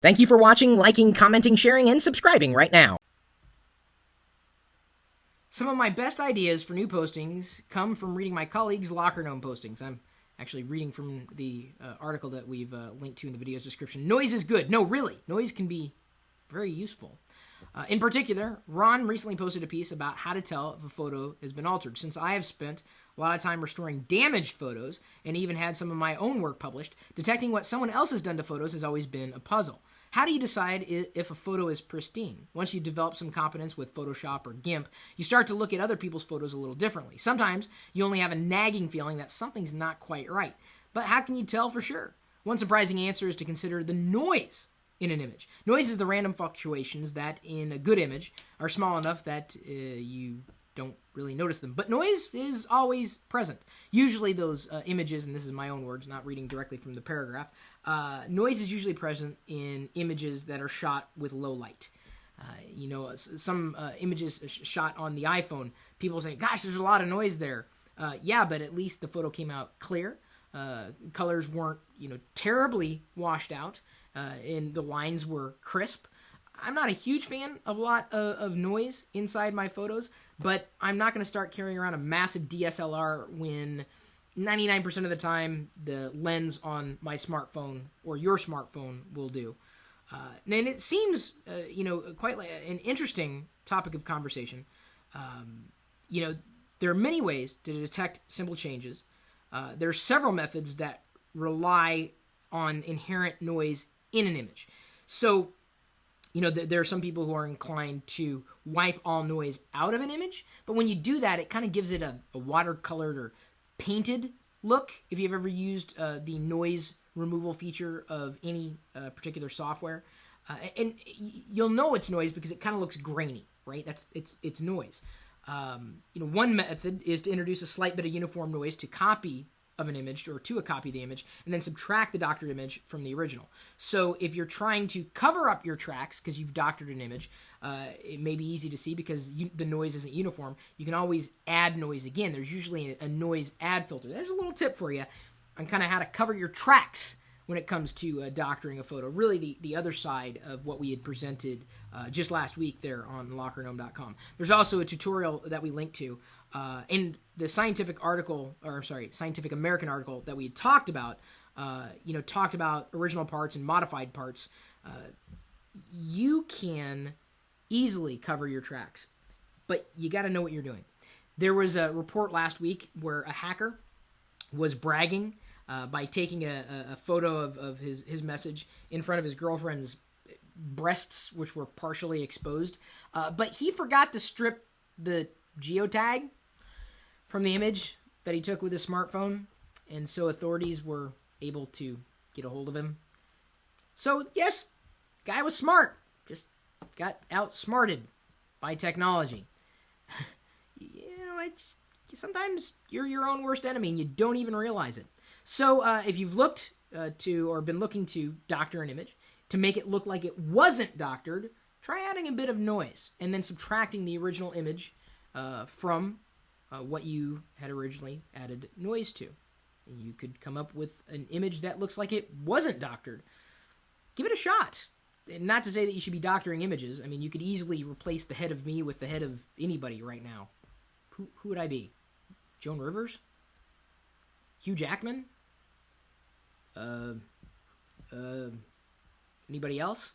Thank you for watching, liking, commenting, sharing, and subscribing right now. Some of my best ideas for new postings come from reading my colleagues' locker gnome postings. I'm actually reading from the article that we've linked to in the video's description. Noise is good. No, really. Noise can be very useful. In particular, Ron recently posted a piece about how to tell if a photo has been altered. Since I have spent a lot of time restoring damaged photos and even had some of my own work published, detecting what someone else has done to photos has always been a puzzle. How do you decide if a photo is pristine? Once you develop some competence with Photoshop or GIMP, you start to look at other people's photos a little differently. Sometimes you only have a nagging feeling that something's not quite right. But how can you tell for sure? One surprising answer is to consider the noise in an image. Noise is the random fluctuations that, in a good image, are small enough that you don't really notice them. But noise is always present. Usually those images, and this is my own words, not reading directly from the paragraph, noise is usually present in images that are shot with low light. Some images shot on the iPhone, people say, gosh, there's a lot of noise there. Yeah, but at least the photo came out clear. Colors weren't, terribly washed out, and the lines were crisp. I'm not a huge fan of a lot of noise inside my photos, but I'm not going to start carrying around a massive DSLR when 99% of the time the lens on my smartphone or your smartphone will do. And it seems, quite like an interesting topic of conversation. There are many ways to detect simple changes. There are several methods that rely on inherent noise in an image. So, there are some people who are inclined to wipe all noise out of an image, but when you do that, it kind of gives it a watercolored or painted look. If you've ever used the noise removal feature of any particular software, and you'll know it's noise because it kind of looks grainy, right? It's noise. One method is to introduce a slight bit of uniform noise to copy of an image or to a copy of the image and then subtract the doctored image from the original. So if you're trying to cover up your tracks because you've doctored an image, it may be easy to see because the noise isn't uniform. You can always add noise again. There's usually a noise add filter. There's a little tip for you on kind of how to cover your tracks when it comes to doctoring a photo. Really the other side of what we had presented just last week there on lockergnome.com. There's also a tutorial that we linked to in the Scientific American article that we had talked about, talked about original parts and modified parts. You can easily cover your tracks, but you got to know what you're doing. There was a report last week where a hacker was bragging by taking a photo of his message in front of his girlfriend's breasts, which were partially exposed. But he forgot to strip the geotag from the image that he took with his smartphone, and so authorities were able to get a hold of him. So, yes, guy was smart, just got outsmarted by technology. Sometimes you're your own worst enemy and you don't even realize it. So if you've looked or been looking to doctor an image to make it look like it wasn't doctored, try adding a bit of noise and then subtracting the original image from what you had originally added noise to. And you could come up with an image that looks like it wasn't doctored. Give it a shot. And not to say that you should be doctoring images. I mean, you could easily replace the head of me with the head of anybody right now. Who would I be? Joan Rivers? Hugh Jackman? Anybody else?